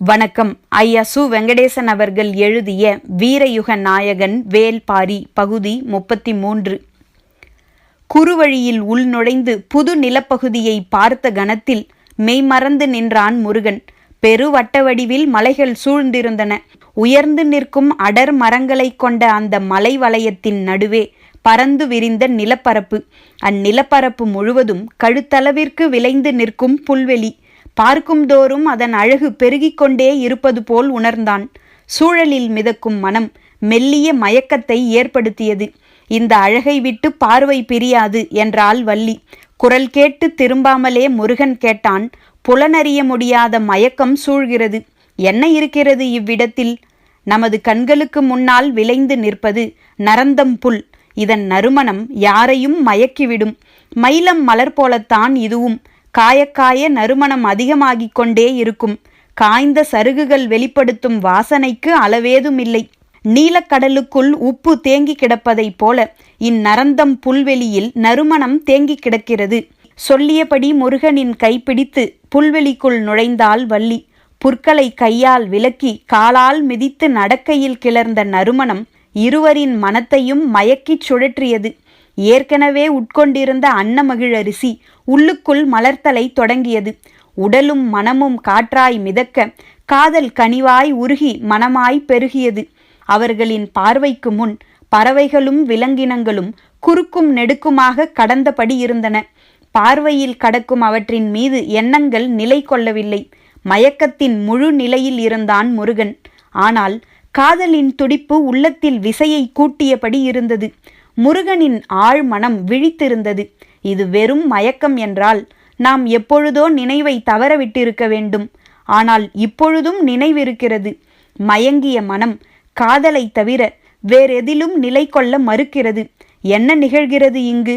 வணக்கம். ஐயா சு. வெங்கடேசன் அவர்கள் எழுதிய வீரயுக நாயகன் வேல்பாரி பகுதி 33. குறுவழியில் உள்நுழைந்து புது நிலப்பகுதியை பார்த்த கணத்தில் மெய்மறந்து நின்றான் முருகன். பெருவட்ட வடிவில் மலைகள் சூழ்ந்திருந்தன. உயர்ந்து நிற்கும் அடர் மரங்களைக் கொண்ட அந்த மலை வளையத்தின் நடுவே பரந்து விரிந்த நிலப்பரப்பு. அந்நிலப்பரப்பு முழுவதும் கழுத்தளவிற்கு விளைந்து நிற்கும் புல்வெளி. பார்க்கும் தோறும் அதன் அழகு பெருகிக் கொண்டே இருப்பது போல் உணர்ந்தான். சூழலில் மிதக்கும் மனம் மெல்லிய மயக்கத்தை ஏற்படுத்தியது. இந்த அழகை விட்டு பார்வை பிரியாது என்றாள் வள்ளி. குரல் கேட்டு திரும்பாமலே முருகன் கேட்டான். புலனறிய முடியாத மயக்கம் சூழ்கிறது. என்ன இருக்கிறது இவ்விடத்தில்? நமது கண்களுக்கு முன்னால் விளைந்து நிற்பது நரந்தம் புல். இதன் நறுமணம் யாரையும் மயக்கிவிடும். மயிலம் மலர் போலத்தான் இதுவும். காயக்காய நறுமணம் அதிகமாகிக் கொண்டே இருக்கும். காய்ந்த சருகுகள் வெளிப்படுத்தும் வாசனைக்கு அளவேதுமில்லை. நீலக்கடலுக்குள் உப்பு தேங்கி கிடப்பதைப் போல இந்நரந்தம் புல்வெளியில் நறுமணம் தேங்கி கிடக்கிறது. சொல்லியபடி முருகனின் கைப்பிடித்து புல்வெளிக்குள் நுழைந்தாள் வள்ளி. புற்களை கையால் விலக்கி காலால் மிதித்து நடக்கையில் கிளர்ந்த நறுமணம் இருவரின் மனத்தையும் மயக்கிச் சுழற்றியது. ஏற்கனவே உட்கொண்டிருந்த அன்னமகிழரிசி உள்ளுக்குள் மலர்த்தலை தொடங்கியது. உடலும் மனமும் காற்றாய் மிதக்க காதல் கனிவாய் உருகி மனமாய் பெருகியது. அவர்களின் பார்வைக்கு முன் பறவைகளும் விலங்கினங்களும் குறுக்கும் நெடுக்குமாக கடந்தபடி இருந்தன. பார்வையில் கடக்கும் அவற்றின் மீது எண்ணங்கள் நிலை கொள்ளவில்லை. மயக்கத்தின் முழு நிலையில் இருந்தான் முருகன். ஆனால் காதலின் துடிப்பு உள்ளத்தில் விசையை கூட்டியபடி இருந்தது. முருகனின் ஆழ்மனம் விழித்திருந்தது. இது வெறும் மயக்கம் என்றால் நாம் எப்பொழுதோ நினைவை தவறவிட்டிருக்க வேண்டும். ஆனால் இப்பொழுதும் நினைவிருக்கிறது. மயங்கிய மனம் காதலை தவிர வேறெதிலும் நிலை கொள்ள மறுக்கிறது. என்ன நிகழ்கிறது இங்கு?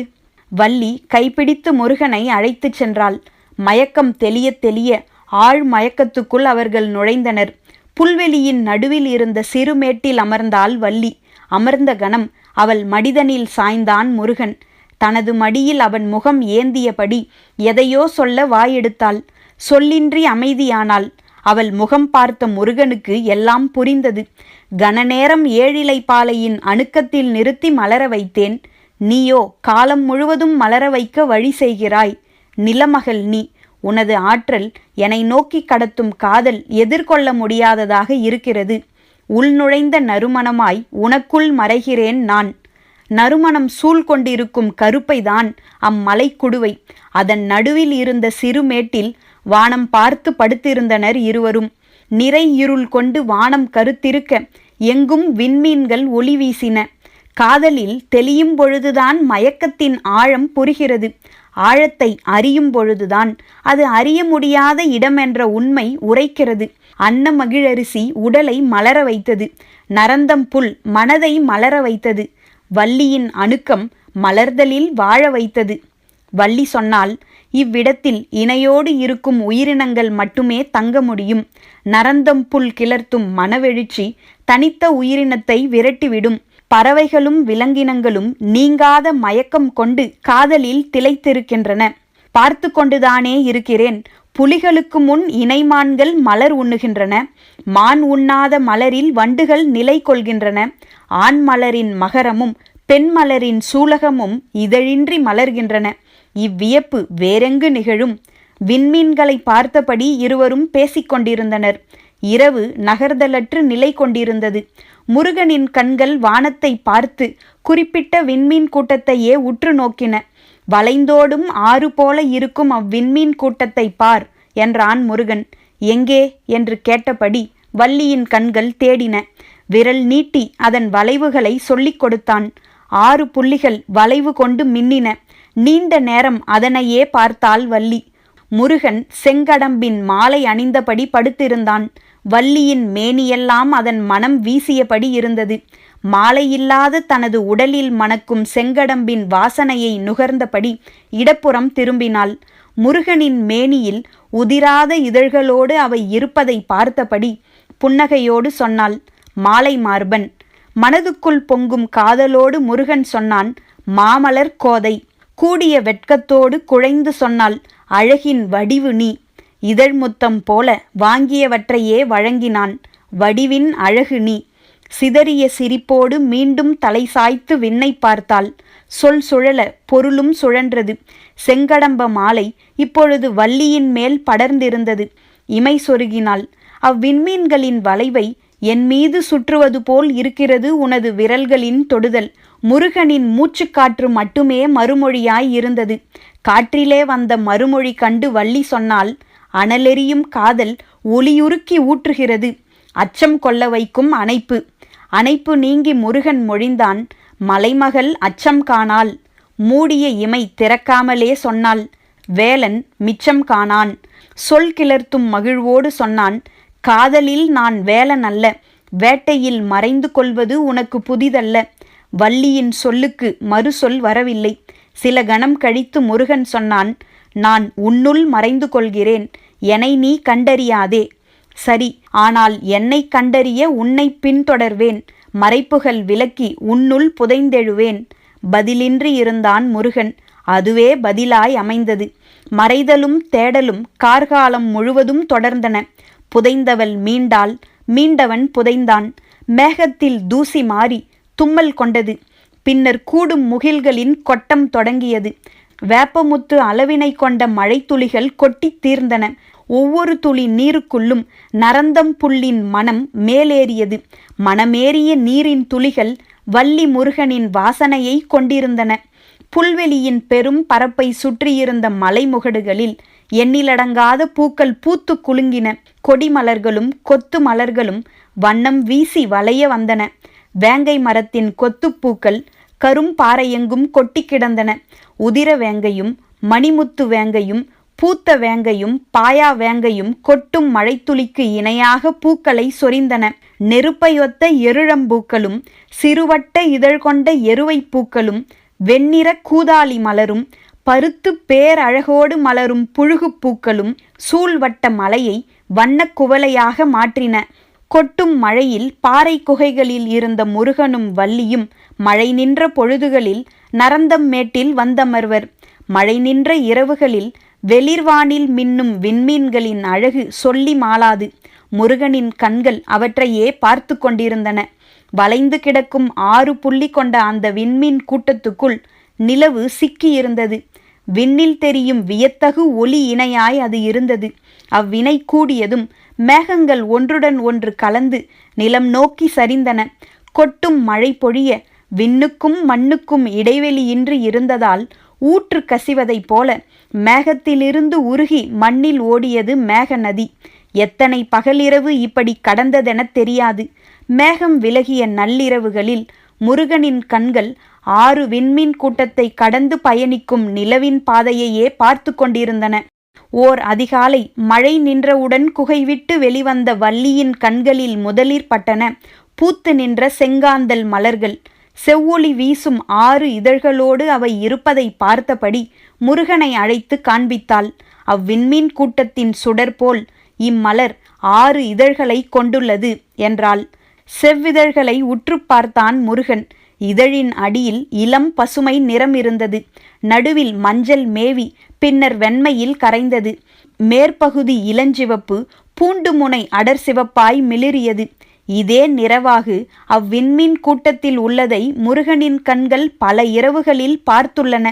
வள்ளி கைப்பிடித்து முருகனை அழைத்துச் சென்றாள். மயக்கம் தெளிய தெளிய ஆழ் மயக்கத்துக்குள் அவர்கள் நுழைந்தனர். புல்வெளியின் நடுவில் இருந்த சிறுமேட்டில் அமர்ந்தாள் வள்ளி. அமர்ந்த கணம் அவள் மடிதனில் சாய்ந்தான் முருகன். தனது மடியில் அவன் முகம் ஏந்தியபடி எதையோ சொல்ல வாயெடுத்தாள். சொல்லின்றி அமைதியானாள். அவள் முகம் பார்த்த முருகனுக்கு எல்லாம் புரிந்தது. கனநேரம் ஏழிலை பாலையின் அணுக்கத்தில் நிறுத்தி மலர வைத்தேன். நீயோ காலம் முழுவதும் மலர வைக்க வழி செய்கிறாய். நிலமகள் நீ. உனது ஆற்றல் என்னை நோக்கி கடத்தும் காதல் எதிர்கொள்ள முடியாததாக இருக்கிறது. உள்நுழைந்த நறுமணமாய் உனக்குள் மறைகிறேன் நான். நறுமணம் சூழ்கொண்டிருக்கும் கருப்பைதான் அம்மலைக்குடுவை. அதன் நடுவில் இருந்த சிறுமேட்டில் வானம் பார்த்து படுத்திருந்தனர் இருவரும். நிறை இருள் கொண்டு வானம் கருத்திருக்க எங்கும் விண்மீன்கள் ஒளி வீசின. காதலில் தெளியும் பொழுதுதான் மயக்கத்தின் ஆழம் புரிகிறது. ஆழத்தை அறியும் பொழுதுதான் அது அறிய முடியாத இடமென்ற உண்மை உரைக்கிறது. அன்னமகிழரிசி உடலை மலர வைத்தது. நரந்தம் புல் மனதை மலர வைத்தது. வள்ளியின் அணுக்கம் மலர்தலில் வாழ வைத்தது. வள்ளி சொன்னால், இவ்விடத்தில் இணையோடு இருக்கும் உயிரினங்கள் மட்டுமே தங்க முடியும். நரந்தம் புல் கிளர்த்தும் மனவெழுச்சி தனித்த உயிரினத்தை விரட்டிவிடும். பறவைகளும் விலங்கினங்களும் நீங்காத மயக்கம் கொண்டு காதலில் திளைத்திருக்கின்றன. பார்த்து கொண்டுதானே இருக்கிறேன். புலிகளுக்கு முன் இணைமான்கள் மலர் உண்ணுகின்றன. மான் உண்ணாத மலரில் வண்டுகள் நிலை கொள்கின்றன. ஆண் மலரின் மகரமும் பெண் மலரின் சூலகமும் இதழின்றி மலர்கின்றன. இவ்வியப்பு வேறெங்கு நிகழும்? விண்மீன்களை பார்த்தபடி இருவரும் பேசிக்கொண்டிருந்தனர். இரவு நகர்தலற்று நிலை கொண்டிருந்தது. முருகனின் கண்கள் வானத்தை பார்த்து குறிப்பிட்ட விண்மீன் கூட்டத்தையே உற்று நோக்கின. வளைந்தோடும் ஆறு போல இருக்கும் அவ்விண்மீன் கூட்டத்தை பார் என்றான் முருகன். எங்கே என்று கேட்டபடி வள்ளியின் கண்கள் தேடின. விரல் நீட்டி அதன் வளைவுகளை சொல்லிக் கொடுத்தான். 6 புள்ளிகள் வளைவு கொண்டு மின்னின. நீண்ட நேரம் அதனையே பார்த்தாள் வள்ளி. முருகன் செங்கடம்பின் மாலை அணிந்தபடி படுத்திருந்தான். வள்ளியின் மேனியெல்லாம் அதன் மனம் வீசியபடி இருந்தது. மாலையில்லாத தனது உடலில் மணக்கும் செங்கடம்பின் வாசனையை நுகர்ந்தபடி இடப்புறம் திரும்பினாள். முருகனின் மேனியில் உதிராத இதழ்களோடு அவை இருப்பதை பார்த்தபடி புன்னகையோடு சொன்னாள், மாலை மார்பன். மனதுக்குள் பொங்கும் காதலோடு முருகன் சொன்னான், மாமலர் கோதை. கூடிய வெட்கத்தோடு குழைந்து சொன்னாள், அழகின் வடிவு நீ. இதழ் முத்தம் போல வாங்கியவற்றையே வழங்கினான். வடிவின் அழகு நீ. சிதறிய சிரிப்போடு மீண்டும் தலை சாய்த்து விண்ணை பார்த்தாள். சொல் சுழல பொருளும் சுழன்றது. செங்கடம்ப மாலை இப்பொழுது வள்ளியின் மேல் படர்ந்திருந்தது. இமை சொருகினாள். அவ்விண்மீன்களின் வளைவை என் மீது சுற்றுவது போல் இருக்கிறது உனது விரல்களின் தொடுதல். முருகனின் மூச்சுக்காற்று மட்டுமே மறுமொழியாய் இருந்தது. காற்றிலே வந்த மறுமொழி கண்டு வள்ளி சொன்னாள், அனலெறியும் காதல் ஒளியுருக்கி ஊற்றுகிறது. அச்சம் கொள்ள வைக்கும் அணைப்பு. அணைப்பு நீங்கி முருகன் மொழிந்தான், மலைமகள் அச்சம் காணாள். மூடிய இமை திறக்காமலே சொன்னாள், வேலன் மிச்சம் காணான். சொல் கிளர்த்தும் மகிழ்வோடு சொன்னான், காதலில் நான் வேலன் அல்ல. வேட்டையில் மறைந்து கொள்வது உனக்கு புதிதல்ல. வள்ளியின் சொல்லுக்கு மறுசொல் வரவில்லை. சில கணம் கழித்து முருகன் சொன்னான், நான் உன்னுள் மறைந்து கொள்கிறேன். என்னை நீ கண்டறியாதே. சரி, ஆனால் என்னை கண்டறிய உன்னை பின்தொடர்வேன். மறைப்புகள் விலக்கி உன்னுள் புதைந்தெழுவேன். பதிலின்றி இருந்தான் முருகன். அதுவே பதிலாய் அமைந்தது. மறைதலும் தேடலும் கார்காலம் முழுவதும் தொடர்ந்தன. புதைந்தவள் மீண்டாள். மீண்டவன் புதைந்தான். மேகத்தில் தூசி மாறி தும்மல் கொண்டது. பின்னர் கூடும் முகில்களின் கொட்டம் தொடங்கியது. வேப்பமுத்து அளவினை கொண்ட மழைத்துளிகள் கொட்டி தீர்ந்தன. ஒவ்வொரு துளி நீருக்குள்ளும் நரந்தம் புல்லின் மனம் மேலேறியது. மனமேறிய நீரின் துளிகள் வள்ளி முருகனின் வாசனையை கொண்டிருந்தன. புல்வெளியின் பெரும் பரப்பை சுற்றியிருந்த மலைமுகடுகளில் எண்ணிலடங்காத பூக்கள் பூத்து குலுங்கின. கொடிமலர்களும் கொத்து மலர்களும் வண்ணம் வீசி வளைய வந்தன. வேங்கை மரத்தின் கொத்துப்பூக்கள் கரும்பாறையெங்கும் கொட்டி கிடந்தன. உதிர வேங்கையும் மணிமுத்து வேங்கையும் பூத்த வேங்கையும் பாயா வேங்கையும் கொட்டும் மழைத்துளிக்கு இணையாக பூக்களை சொரிந்தன. நெருப்பையொத்த எருழம்பூக்களும் சிறுவட்ட இதழ் கொண்ட எருவை பூக்களும் வெண்ணிற கூதாளி மலரும் பருத்து பேரழகோடு மலரும் புழுகுப்பூக்களும் சூழ்வட்ட மலையை வண்ணக் குவலையாக மாற்றின. கொட்டும் மழையில் பாறை குகைகளில் இருந்த முருகனும் வள்ளியும் மழை நின்ற பொழுதுகளில் நரந்தம் மேட்டில் வந்தமர்வர். மழை நின்ற இரவுகளில் வெளிர்வானில் மின்னும் விண்மீன்களின் அழகு சொல்லி மாளாது. முருகனின் கண்கள் அவற்றையே பார்த்து கொண்டிருந்தன. வளைந்து கிடக்கும் 6 புள்ளி கொண்ட அந்த விண்மீன் கூட்டத்துக்குள் நிலவு சிக்கியிருந்தது. விண்ணில் தெரியும் வியத்தகு ஒளி இணையாய் அது இருந்தது. அவ்வினை கூடியதும் மேகங்கள் ஒன்றுடன் ஒன்று கலந்து நிலம் நோக்கி சரிந்தன. கொட்டும் மழை பொழிய விண்ணுக்கும் மண்ணுக்கும் இடைவெளியின்றி இருந்ததால் ஊற்று கசிவதைப் போல மேகத்திலிருந்து உருகி மண்ணில் ஓடியது மேக நதி. எத்தனை பகலிரவு இப்படி கடந்ததென தெரியாது. மேகம் விலகிய நள்ளிரவுகளில் முருகனின் கண்கள் 6 விண்மீன் கூட்டத்தை கடந்து பயணிக்கும் நிலவின் பாதையையே பார்த்து கொண்டிருந்தன. ஓர் அதிகாலை மழை நின்றவுடன் குகைவிட்டு வெளிவந்த வள்ளியின் கண்களில் முதலில் பட்டன பூத்து நின்ற செங்காந்தல் மலர்கள். செவ்வொளி வீசும் 6 இதழ்களோடு அவை இருப்பதை பார்த்தபடி முருகனை அழைத்து காண்பித்தாள். அவ்விண்மீன் கூட்டத்தின் சுடர்போல் இம்மலர் 6 இதழ்களை கொண்டுள்ளது என்றாள். செவ்விதழ்களை உற்று பார்த்தான் முருகன். இதழின் அடியில் இளம் பசுமை நிறம் இருந்தது. நடுவில் மஞ்சள் மேவி பின்னர் வெண்மையில் கரைந்தது. மேற்பகுதி இளஞ்சிவப்பு, பூண்டு முனை அடர் சிவப்பாய் மிளிரியது. இதே நிறவாகு அவ்விண்மீன் கூட்டத்தில் உள்ளதை முருகனின் கண்கள் பல இரவுகளில் பார்த்துள்ளன.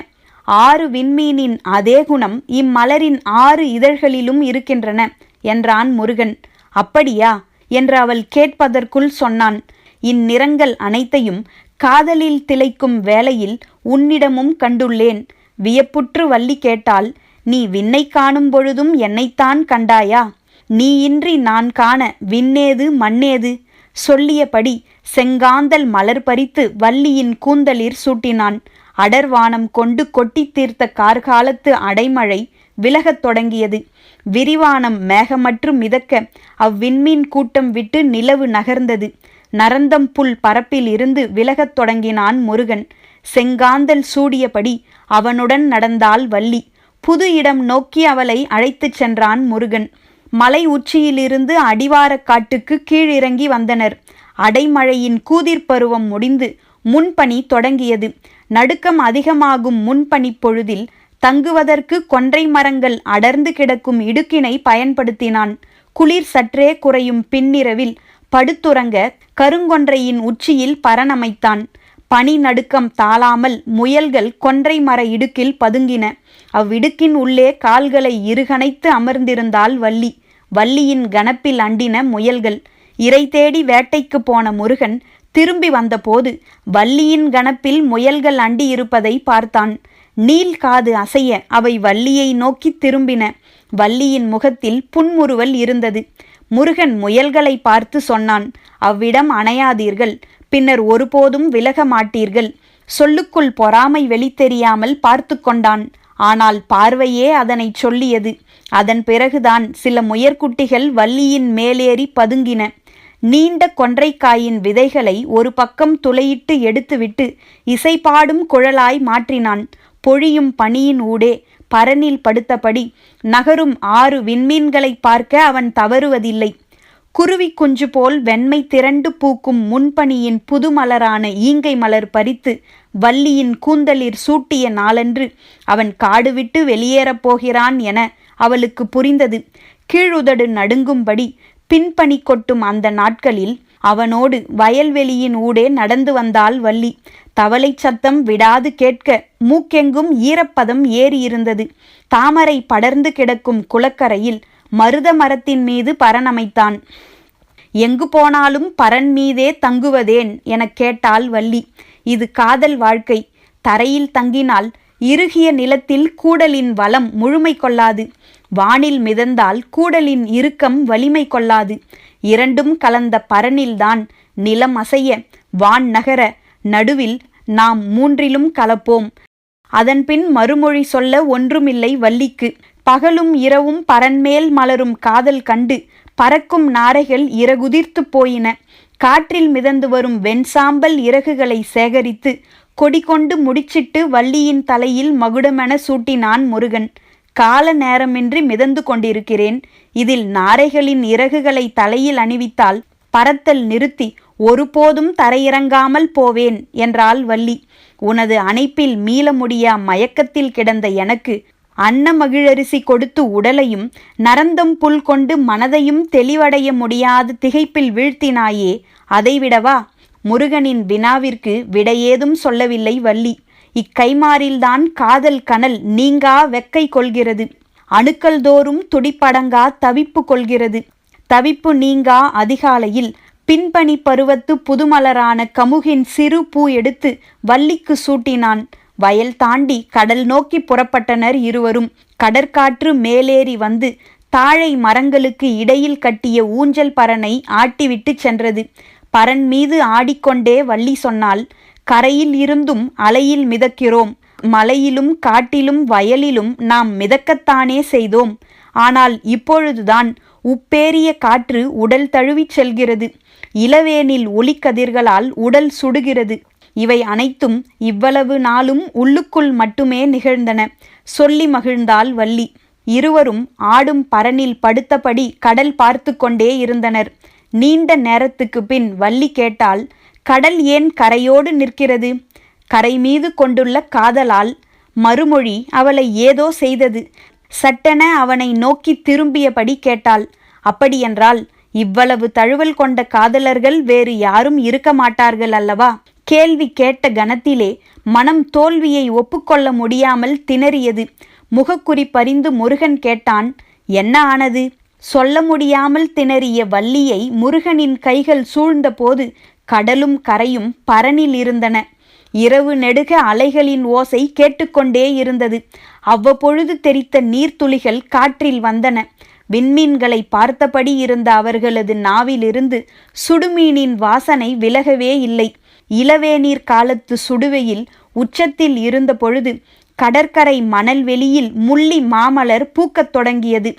6 விண்மீனின் அதே குணம் இம்மலரின் 6 இதழ்களிலும் இருக்கின்றன என்றான் முருகன். அப்படியா என்று அவள் கேட்பதற்குள் சொன்னான், இந்நிறங்கள் அனைத்தையும் காதலில் திளைக்கும் வேளையில் உன்னிடமும் கண்டுள்ளேன். வியப்புற்று வள்ளி கேட்டாள், நீ விண்ணை காணும் பொழுதும் என்னைத்தான் கண்டாயா? நீ இன்றி நான் காண விண்ணேது மண்ணேது? சொல்லியபடி செங்காந்தல் மலர் பறித்து வள்ளியின் கூந்தலிற் சூட்டினான். அடர்வானம் கொண்டு கொட்டி தீர்த்த கார்காலத்து அடைமழை விலகத் தொடங்கியது. விரிவானம் மேகமற்று மிதக்க அவ்விண்மீன் கூட்டம் விட்டு நிலவு நகர்ந்தது. நரந்தம் புல் பரப்பில் இருந்து விலகத் தொடங்கினான் முருகன். செங்காந்தல் சூடியபடி அவனுடன் நடந்தாள் வள்ளி. புது இடம் நோக்கி அவளை அழைத்துச் சென்றான் முருகன். மலை உச்சியிலிருந்து அடிவாரக் காட்டுக்கு கீழிறங்கி வந்தனர். அடைமழையின் கூதிர்பருவம் முடிந்து முன்பனி தொடங்கியது. நடுக்கம் அதிகமாகும் முன்பனி பொழுதில் தங்குவதற்கு கொன்றை மரங்கள் அடர்ந்து கிடக்கும் இடுக்கினை பயன்படுத்தினான். குளிர் சற்றே குறையும் பின்னிரவில் படுத்துறங்க கருங்கொன்றையின் உச்சியில் பரணமைத்தான். பனி நடுக்கம் தாளாமல் முயல்கள் கொன்றை மர இடுக்கில் பதுங்கின. அவ்விடுக்கின் உள்ளே கால்களை இருகணைத்து அமர்ந்திருந்தாள் வள்ளி. வள்ளியின் கணப்பில் அண்டின முயல்கள். இரை தேடி வேட்டைக்கு போன முருகன் திரும்பி வந்தபோது வள்ளியின் கணப்பில் முயல்கள் அண்டி இருப்பதை பார்த்தான். நீல் காது அசைய அவை வள்ளியை நோக்கி திரும்பின. வள்ளியின் முகத்தில் புன்முறுவல் இருந்தது. முருகன் முயல்களை பார்த்து சொன்னான், அவ்விடம் அணையாதீர்கள், பின்னர் ஒருபோதும் விலக மாட்டீர்கள். சொல்லுக்குள் பொறாமை வெளித்தெரியாமல் பார்த்து கொண்டான். ஆனால் பார்வையே அதனை சொல்லியது. அதன் பிறகுதான் சில முயற்குட்டிகள் வள்ளியின் மேலேறி பதுங்கின. நீண்ட கொன்றைக்காயின் விதைகளை ஒரு பக்கம் துளையிட்டு எடுத்துவிட்டு இசைப்பாடும் குழலாய் மாற்றினான். பொழியும் பனியின் ஊடே பரனில் படுத்தபடி நகரும் 6 விண்மீன்களை பார்க்க அவன் தவறுவதில்லை. குருவி குஞ்சு போல் வெண்மை திரண்டு பூக்கும் முன்பனியின் புதுமலரான ஈங்கை மலர் பறித்து வள்ளியின் கூந்தலில் சூட்டிய நாளன்று அவன் காடு விட்டு வெளியேறப் போகிறான் என அவளுக்கு புரிந்தது. கீழுதடு நடுங்கும்படி பின்பனி கொட்டும் அந்த நாட்களில் அவனோடு வயல்வெளியின் ஊடே நடந்து வந்தாள் வள்ளி. தவளை சத்தம் விடாது கேட்க மூக்கெங்கும் ஈரப்பதம் ஏறியிருந்தது. தாமரை படர்ந்து கிடக்கும் குளக்கரையில் மருத மரத்தின் மீது பரணமைத்தான். எங்கு போனாலும் பரன் மீதே தங்குவதேன் எனக் கேட்டாள் வள்ளி. இது காதல் வாழ்க்கை. தரையில் தங்கினால் இறுகிய நிலத்தில் கூடலின் வளம் முழுமை கொள்ளாது. வானில் மிதந்தால் கூடலின் இறுக்கம் வலிமை கொள்ளாது. இரண்டும் கலந்த பரனில்தான் நிலம் அசைய வான் நகர நடுவில் நாம் மூன்றிலும் கலப்போம். அதன்பின் மறுமொழி சொல்ல ஒன்றுமில்லை வள்ளிக்கு. பகலும் இரவும் பரன்மேல் மலரும் காதல் கண்டு பறக்கும் நாரைகள் இறகுதிர்த்து போயின. காற்றில் மிதந்து வரும் வெண்சாம்பல் இறகுகளை சேகரித்து கொடி கொண்டு முடிச்சிட்டு வள்ளியின் தலையில் மகுடமென சூட்டினான் முருகன். கால நேரமின்றி மிதந்து கொண்டிருக்கிறேன். இதில் நாரைகளின் இறகுகளை தலையில் அணிவித்தால் பறத்தல் நிறுத்தி ஒருபோதும் தரையிறங்காமல் போவேன் என்றாள் வள்ளி. உனது அணைப்பில் மீள முடியா மயக்கத்தில் கிடந்த எனக்கு அன்ன மகிழரிசி கொடுத்து உடலையும் நரந்தம் புல் கொண்டு மனதையும் தெளிவடைய முடியாத திகைப்பில் வீழ்த்தினாயே, அதைவிடவா? முருகனின் வினாவிற்கு விடையேதும் சொல்லவில்லை வள்ளி. இக்கைமாரில்தான் காதல் கனல் நீங்கா வெக்கை கொள்கிறது. அணுக்கள் தோறும் துடிப்படங்கா தவிப்பு கொள்கிறது. தவிப்பு நீங்கா அதிகாலையில் பின்பனி பருவத்து புதுமலரான கமுகின் சிறு பூ எடுத்து வள்ளிக்கு சூட்டினான். வயல் தாண்டி கடல் நோக்கி புறப்பட்டனர் இருவரும். கடற்காற்று மேலேறி வந்து தாழை மரங்களுக்கு இடையில் கட்டிய ஊஞ்சல் பரனை ஆட்டிவிட்டு சென்றது. பரன் மீது ஆடிக்கொண்டே வள்ளி சொன்னாள், கரையில் இருந்தும் அலையில் மிதக்கிறோம். மலையிலும் காட்டிலும் வயலிலும் நாம் மிதக்கத்தானே செய்தோம். ஆனால் இப்பொழுதுதான் உப்பேறிய காற்று உடல் தழுவிச் செல்கிறது. இளவேனில் ஒளிக்கதிர்களால் உடல் சுடுகிறது. இவை அனைத்தும் இவ்வளவு நாளும் உள்ளுக்குள் மட்டுமே நிகழ்ந்தன. சொல்லி மகிழ்ந்தாள் வள்ளி. இருவரும் ஆடும் பரனில் படுத்தபடி கடல் பார்த்து கொண்டே இருந்தனர். நீண்ட நேரத்துக்கு பின் வள்ளி கேட்டாள், கடல் ஏன் கரையோடு நிற்கிறது? கரை மீது கொண்டுள்ள காதலால். மறுமொழி அவளை ஏதோ செய்தது. சட்டென அவனை நோக்கி திரும்பியபடி கேட்டாள், அப்படியென்றால் இவ்வளவு தழுவல் கொண்ட காதலர்கள் வேறு யாரும் இருக்க மாட்டார்கள் அல்லவா? கேள்வி கேட்ட கணத்திலே மனம் தோல்வியை ஒப்புக்கொள்ள முடியாமல் திணறியது. முகக்குறி பறிந்து முருகன் கேட்டான், என்ன ஆனது? சொல்ல முடியாமல் திணறிய வள்ளியை முருகனின் கைகள் சூழ்ந்தபோது கடலும் கரையும் பரனில் இருந்தன. இரவு நெடுக அலைகளின் ஓசை கேட்டுக்கொண்டே இருந்தது. அவ்வப்பொழுது தெரித்த நீர்த்துளிகள் காற்றில் வந்தன. விண்மீன்களை பார்த்தபடி இருந்த அவர்களது நாவிலிருந்து சுடுமீனின் வாசனை விலகவே இல்லை. இளவேநீர் காலத்து சுடுவையில் உச்சத்தில் இருந்த பொழுது கடற்கரை மணல் வெளியில் முள்ளி மாமலர் பூக்கத் தொடங்கியது.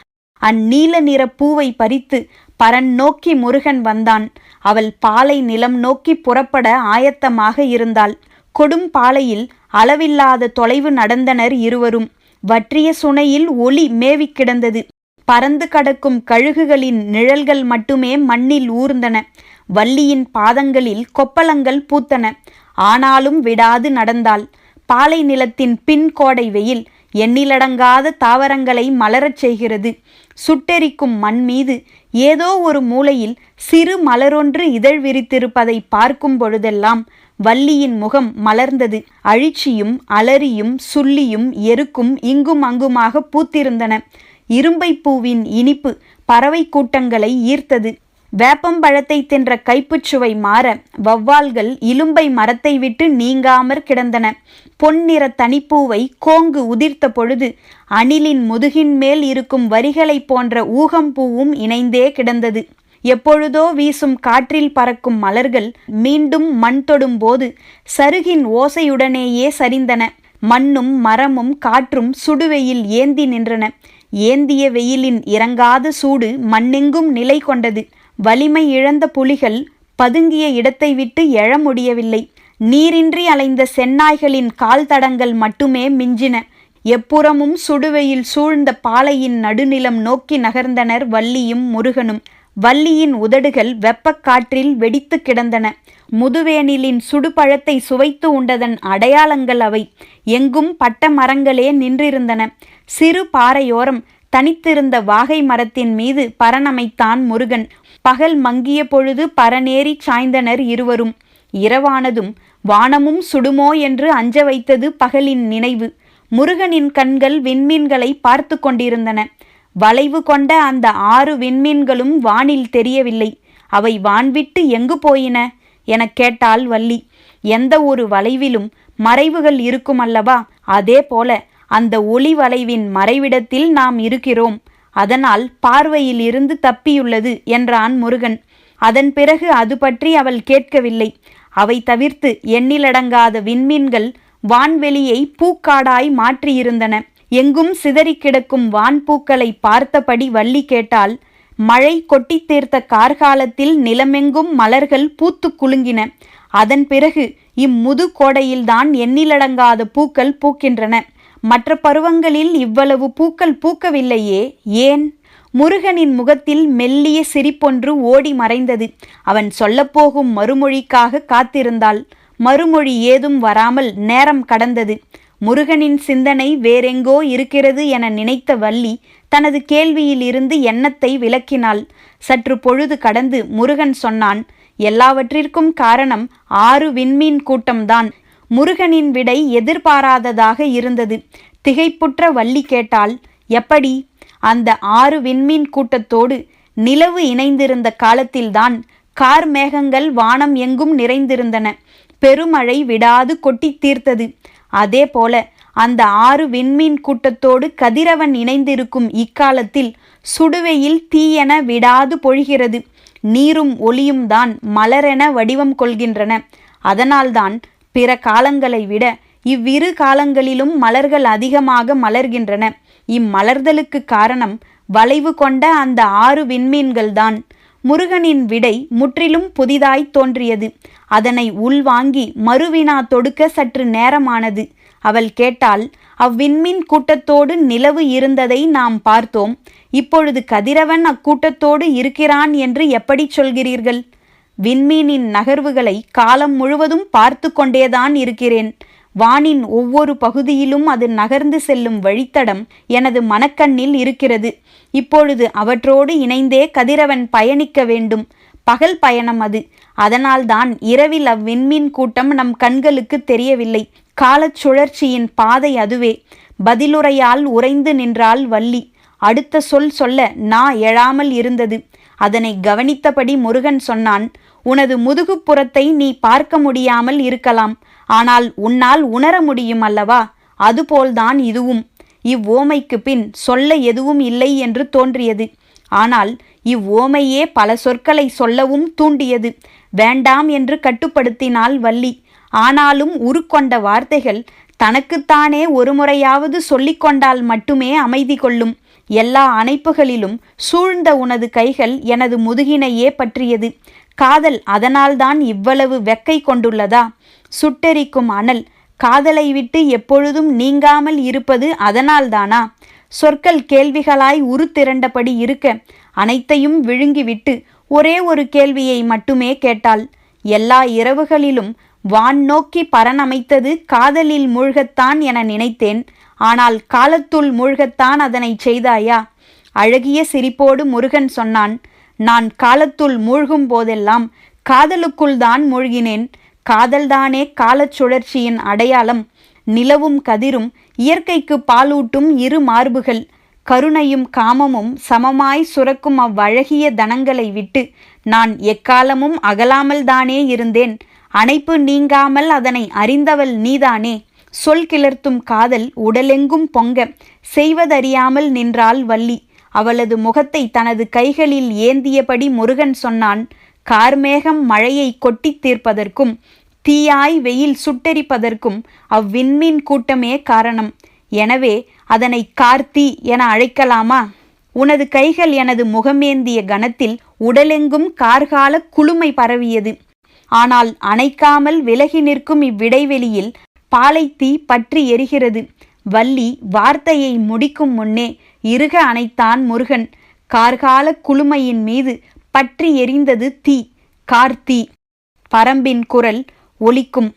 அந்நீல நிற பூவை பறித்து பரன் நோக்கி முருகன் வந்தான். அவள் பாலை நிலம் நோக்கி புறப்பட ஆயத்தமாக இருந்தாள். கொடும் பாலையில் அளவில்லாத தொலைவு நடந்தனர் இருவரும். வற்றிய சுனையில் ஒளி மேவி கிடந்தது. பறந்து கடக்கும் கழுகுகளின் நிழல்கள் மட்டுமே மண்ணில் ஊர்ந்தன. வள்ளியின் பாதங்களில் கொப்பளங்கள் பூத்தன. ஆனாலும் விடாது நடந்தாள். பாலை நிலத்தின் பின் கோடை வெயில் எண்ணிலடங்காத தாவரங்களை மலரச் செய்கிறது. சுட்டெரிக்கும் மண் மீது ஏதோ ஒரு மூலையில் சிறு மலரொன்று இதழ் விரித்திருப்பதை பார்க்கும் பொழுதெல்லாம் வள்ளியின் முகம் மலர்ந்தது. அழிச்சியும் அலரியும் சுள்ளியும் எருக்கும் இங்கும் அங்குமாக பூத்திருந்தன. இரும்பை பூவின் இனிப்பு பறவை கூட்டங்களை ஈர்த்தது. வேப்பம்பழத்தை தின்ற கைப்புச்சுவை மாற வௌவால்கள் இலும்பை மரத்தை விட்டு நீங்காமற் கிடந்தன. பொன்னிற தனிப்பூவை கோங்கு உதிர்த்த பொழுது அணிலின் முதுகின் மேல் இருக்கும் வரிகளைப் போன்ற ஊகம்பூவும் இணைந்தே கிடந்தது. எப்பொழுதோ வீசும் காற்றில் பறக்கும் மலர்கள் மீண்டும் மண் தொடும் போது சருகின் ஓசையுடனேயே சரிந்தன. மண்ணும் மரமும் காற்றும் சுடுவெயில் ஏந்தி நின்றன. ஏந்திய வெயிலின் இறங்காத சூடு மண்ணெங்கும் நிலை கொண்டது. வலிமை இழந்த புலிகள் பதுங்கிய இடத்தை விட்டு எழ முடியவில்லை. நீரின்றி அலைந்த செந்நாய்களின் கால் தடங்கள் மட்டுமே மிஞ்சின. எப்புறமும் சுடுவெயில் சூழ்ந்த பாலையின் நடுநிலம் நோக்கி நகர்ந்தனர் வள்ளியும் முருகனும். வள்ளியின் உதடுகள் வெப்பக்காற்றில் வெடித்து கிடந்தன. முதுவேனிலின் சுடுபழத்தை சுவைத்து உண்டதன் அடையாளங்கள் அவை. எங்கும் பட்ட மரங்களே நின்றிருந்தன. சிறு பாறையோரம் தனித்திருந்த வாகை மரத்தின் மீது பரணமைத்தான் முருகன். பகல் மங்கிய பொழுது பரநேறி சாய்ந்தனர் இருவரும். இரவானதும் வானமும் சுடுமோ என்று அஞ்ச வைத்தது பகலின் நினைவு. முருகனின் கண்கள் விண்மீன்களை பார்த்து கொண்டிருந்தன. வளைவு கொண்ட அந்த 6 விண்மீன்களும் வானில் தெரியவில்லை. அவை வான்விட்டு எங்கு போயின எனக் கேட்டாள் வள்ளி. எந்த ஒரு வளைவிலும் மறைவுகள் இருக்கும் அல்லவா? அதே போல அந்த ஒளி வளைவின் மறைவிடத்தில் நாம் இருக்கிறோம். அதனால் பார்வையில் இருந்து தப்பியுள்ளது என்றான் முருகன். அதன் பிறகு அது பற்றி அவள் கேட்கவில்லை. அவை தவிர்த்து எண்ணிலடங்காத விண்மீன்கள் வான்வெளியை பூக்காடாய் மாற்றியிருந்தன. எங்கும் சிதறி கிடக்கும் வான்பூக்களை பார்த்தபடி வள்ளி கேட்டாள். மழை கொட்டி தீர்த்த கார்காலத்தில் நிலமெங்கும் மலர்கள் பூத்து குலுங்கின. அதன் பிறகு இம்முது கோடையில்தான் எண்ணிலடங்காத பூக்கள் பூக்கின்றன. மற்ற பருவங்களில் இவ்வளவு பூக்கள் பூக்கவில்லையே, ஏன்? முருகனின் முகத்தில் மெல்லிய சிரிப்பொன்று ஓடி மறைந்தது. அவன் சொல்லப்போகும் மறுமொழிக்காக காத்திருந்தாள். மறுமொழி ஏதும் வராமல் நேரம் கடந்தது. முருகனின் சிந்தனை வேறெங்கோ இருக்கிறது என நினைத்த வள்ளி தனது கேள்வியில் இருந்து எண்ணத்தை விலக்கினாள். சற்று பொழுது கடந்து முருகன் சொன்னான், எல்லாவற்றிற்கும் காரணம் 6 விண்மீன் கூட்டம்தான். முருகனின் விடை எதிர்பாராததாக இருந்தது. திகைப்புற்ற வள்ளி கேட்டாள், எப்படி? அந்த 6 விண்மீன் கூட்டத்தோடு நிலவு இணைந்திருந்த காலத்தில்தான் கார் மேகங்கள் வானம் எங்கும் நிறைந்திருந்தன. பெருமழை விடாது கொட்டி தீர்த்தது. அதே போல அந்த 6 விண்மீன் கூட்டத்தோடு கதிரவன் இணைந்திருக்கும் இக்காலத்தில் சுடுவெயில் தீயென விடாது பொழிகிறது. நீரும் ஒளியும் தான் மலரென வடிவம் கொள்கின்றன. அதனால்தான் பிற காலங்களை விட இவ்விரு காலங்களிலும் மலர்கள் அதிகமாக மலர்கின்றன. இம்மலர்தலுக்கு காரணம் வளைவு கொண்ட அந்த 6 விண்மீன்கள்தான். முருகனின் விடை முற்றிலும் புதிதாய் தோன்றியது. அதனை உள்வாங்கி மறுவினா தொடுக்க சற்று நேரமானது. அவள் கேட்டாள், அவ்விண்மீன் கூட்டத்தோடு நிலவு இருந்ததை நாம் பார்த்தோம். இப்பொழுது கதிரவன் அக்கூட்டத்தோடு இருக்கிறான் என்று எப்படி சொல்கிறீர்கள்? விண்மீனின் நகர்வுகளை காலம் முழுவதும் பார்த்து கொண்டேதான் இருக்கிறேன். வானின் ஒவ்வொரு பகுதியிலும் அது நகர்ந்து செல்லும் வழித்தடம் எனது மனக்கண்ணில் இருக்கிறது. இப்பொழுது அவற்றோடு இணைந்தே கதிரவன் பயணிக்க வேண்டும். பகல் பயணம் அது. அதனால்தான் இரவில் அவ்விண்மீன் கூட்டம் நம் கண்களுக்கு தெரியவில்லை. காலச் சுழற்சியின் பாதை அதுவே. பதிலுரையால் உறைந்து நின்றாள் வள்ளி. அடுத்த சொல் சொல்ல நா எழாமல் இருந்தது. அதனை கவனித்தபடி முருகன் சொன்னான், உனது முதுகுப்புறத்தை நீ பார்க்க முடியாமல் இருக்கலாம். ஆனால் உன்னால் உணர முடியும் அல்லவா? அதுபோல்தான் இதுவும். இவ்வோமைக்கு பின் சொல்ல எதுவும் இல்லை என்று தோன்றியது. ஆனால் இவ்வோமையே பல சொற்களை சொல்லவும் தூண்டியது. வேண்டாம் என்று கட்டுப்படுத்தினாள் வள்ளி. ஆனாலும் உருக்கொண்ட வார்த்தைகள் தனக்குத்தானே ஒரு முறையாவது சொல்லிக்கொண்டால் மட்டுமே அமைதி கொள்ளும். எல்லா அணைப்புகளிலும் சூழ்ந்த உனது கைகள் எனது முதுகினையே பற்றியது. காதல் அதனால்தான் இவ்வளவு வெக்கை கொண்டுள்ளதா? சுட்டெரிக்கும் அனல் காதலை விட்டு எப்பொழுதும் நீங்காமல் இருப்பது அதனால்தானா? சொற்கள் கேள்விகளாய் உருத்திரண்டபடி இருக்க அனைத்தையும் விழுங்கிவிட்டு ஒரே ஒரு கேள்வியை மட்டுமே கேட்டாள். எல்லா இரவுகளிலும் வான் நோக்கி பரணமைத்தது காதலில் மூழ்கத்தான் என நினைத்தேன். ஆனால் காலத்துள் மூழ்கத்தான் அதனை செய்தாயா? அழகிய சிரிப்போடு முருகன் சொன்னான், நான் காலத்துள் மூழ்கும் போதெல்லாம் காதலுக்குள் தான் மூழ்கினேன். காதல்தானே காலச் சுழற்சியின் அடையாளம். நிலவும் கதிரும் இயற்கைக்கு பாலூட்டும் இரு மார்புகள். கருணையும் காமமும் சமமாய் சுரக்கும் அவ்வழகிய தனங்களை விட்டு நான் எக்காலமும் அகலாமல் தானே இருந்தேன். அணைப்பு நீங்காமல் அதனை அறிந்தவள் நீதானே. சொல் கிளர்த்தும் காதல் உடலெங்கும் பொங்க செய்வதறியாமல் நின்றாள் வள்ளி. அவளது முகத்தை தனது கைகளில் ஏந்தியபடி முருகன் சொன்னான், கார்மேகம் மழையை கொட்டித் தீர்ப்பதற்கும் தீயாய் வெயில் சுட்டெரிப்பதற்கும் அவ்விண்மீன் கூட்டமே காரணம். எனவே அதனை கார்த்தி என அழைக்கலாமா? உனது கைகள் எனது முகமேந்திய கணத்தில் உடலெங்கும் கார்கால குளுமை பரவியது. ஆனால் அணைக்காமல் விலகி நிற்கும் இவ்விடைவெளியில் பாலைத்தீ பற்றி எரிகிறது. வள்ளி வார்த்தையை முடிக்கும் முன்னே இறுக அணைத்தான் முருகன். கார்கால குளுமையின் மீது பற்றி எரிந்தது தீ, கார்த்தி. பரம்பின் குரல் ஒலிக்கும்.